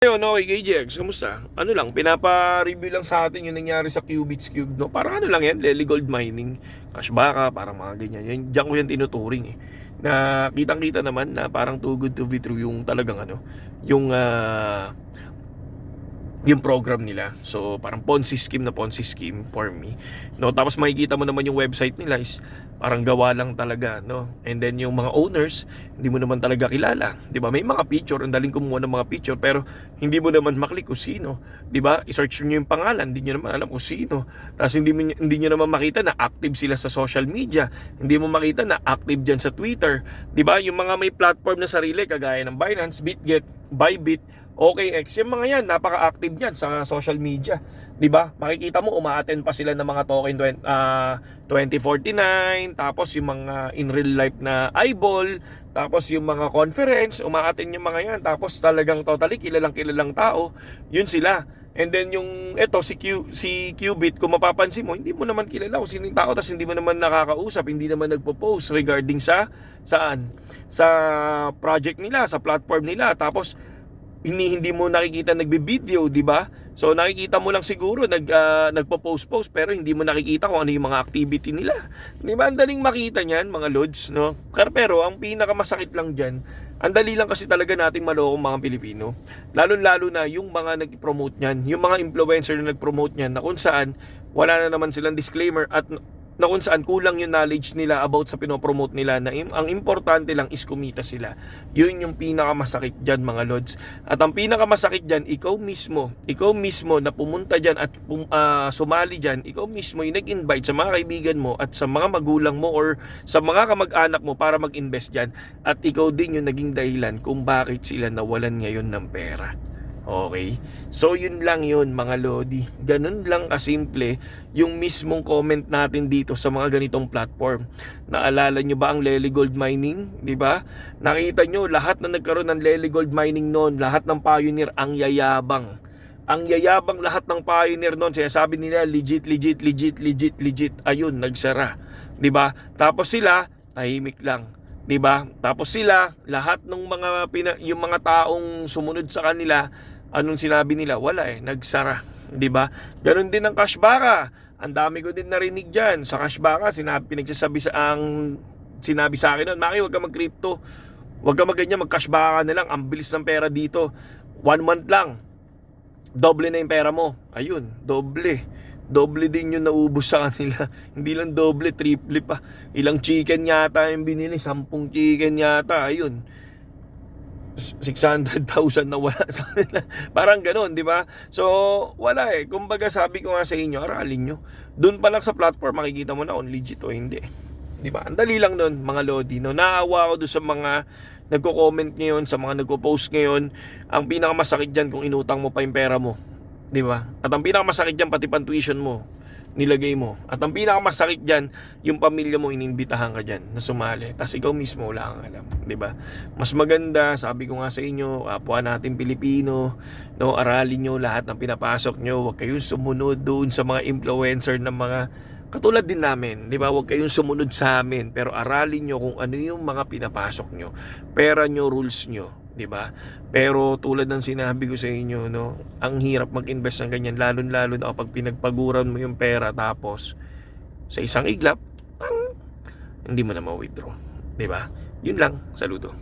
Ayun, okay, KJX, kamusta? Ano lang, pinapa-review lang sa atin yung nangyari sa Qubits Cube, no? Parang ano lang yan, Lely Gold Mining, cash baka, parang mga ganyan. Yan, diyan ko yan tinuturing eh. Na kitang-kita naman na parang too good to be true yung talagang ano, yung program nila. So parang Ponzi scheme na Ponzi scheme for me, no? Tapos makikita mo naman yung website nila is parang gawa lang talaga, no? And then yung mga owners, hindi mo naman talaga kilala, 'di ba? May mga picture, ang daling kumuha ng mga picture, pero hindi mo naman maklik kung sino, 'di ba? I-search niyo yung pangalan, hindi niyo naman alam kung sino. Tapos hindi niyo naman makita na active sila sa social media, hindi mo makita na active diyan sa Twitter, 'di ba? Yung mga may platform na sarili kagaya ng Binance, Bitget, Bybit, OKX, yung mga yan, napaka-active yan sa social media, 'di ba? Makikita mo umaattend pa sila ng mga token 2049, tapos yung mga in real life na eyeball, tapos yung mga conference, umaattend yung mga yan, tapos talagang totally kilalang tao, yun sila. And then yung si Qubit, kung mapapansin mo, hindi mo naman kilala kung sino yung tao, tapos hindi mo naman nakakausap, hindi naman nagpo-post regarding sa project nila, sa platform nila. Tapos hindi mo nakikita nagbi-video, 'di ba? So nakikita mo lang siguro nagpo-post pero hindi mo nakikita kung ano yung mga activity nila. 'Di ba? Ang daling makita niyan, mga lods, no? Pero ang pinakamasakit lang diyan, ang dali lang kasi talaga nating malokong mga Pilipino. Lalo-lalo na yung mga nag-promote niyan, yung mga influencer na nag-promote niyan na kung saan wala na naman silang disclaimer at na kung saan kulang yung knowledge nila about sa pinopromote nila, na ang importante lang is kumita sila. Yun yung pinakamasakit dyan, mga lods. At ang pinakamasakit dyan, ikaw mismo na pumunta dyan at sumali dyan, ikaw mismo yung nag-invite sa mga kaibigan mo at sa mga magulang mo or sa mga kamag-anak mo para mag-invest dyan, at ikaw din yung naging dahilan kung bakit sila nawalan ngayon ng pera. Okay? So yun lang yun, mga lodi. Ganun lang kasimple yung mismong comment natin dito sa mga ganitong platform. Naalala nyo ba ang Lely Gold Mining? Diba? Nakita nyo, lahat na nagkaroon ng Lely Gold Mining noon, lahat ng pioneer ang yayabang. Ang yayabang lahat ng pioneer noon. Sabi nila legit. Ayun, nagsara. Diba? Tapos sila, tahimik lang. 'Di ba? Tapos sila, lahat ng yung mga taong sumunod sa kanila, anong sinabi nila? Wala nagsara, 'di ba? Ganon din ang cash baka. Ang dami ko din narinig diyan sa cash baka, sinabi sa akin noon, "Maki, huwag ka mag-crypto. Huwag ka magganyan, mag-cash baka na lang. Ang bilis ng pera dito. 1 month lang, doble na yung pera mo." Ayun, doble din yung naubos sa kanila. Hindi lang doble, triple pa. Ilang chicken yata yung binili, 10 chicken yata. Ayun, 600,000 na wala sa kanila. Parang ganoon, di ba? So wala kumbaga, sabi ko nga sa inyo, aralin nyo. Doon pa lang sa platform makikita mo na kung legit o hindi, di ba? Ang dali lang nun, mga lodi, no? Naawa ako doon sa mga nagko-comment ngayon, sa mga nagko-post ngayon. Ang pinakamasakit dyan kung inutang mo pa yung pera mo, di ba? At ang pinakamasakit diyan, pati pang tuition mo nilagay mo. At ang pinakamasakit diyan, yung pamilya mo inimbitahan ka diyan na sumali, tapos ikaw mismo wala kang alam, di ba? Mas maganda, sabi ko nga sa inyo, kapwa natin Pilipino, no, aralin nyo lahat ng pinapasok nyo. Huwag kayong sumunod doon sa mga influencer ng mga katulad din namin, di ba? Huwag kayong sumunod sa amin, pero aralin nyo kung ano yung mga pinapasok nyo, pera nyo, rules nyo, di ba? Pero tulad ng sinabi ko sa inyo, no, ang hirap mag-invest ng ganyan, lalo na kapag pinagpaguran mo yung pera, tapos sa isang iglap, hindi mo na ma-withdraw, di ba? Yun lang, saludo.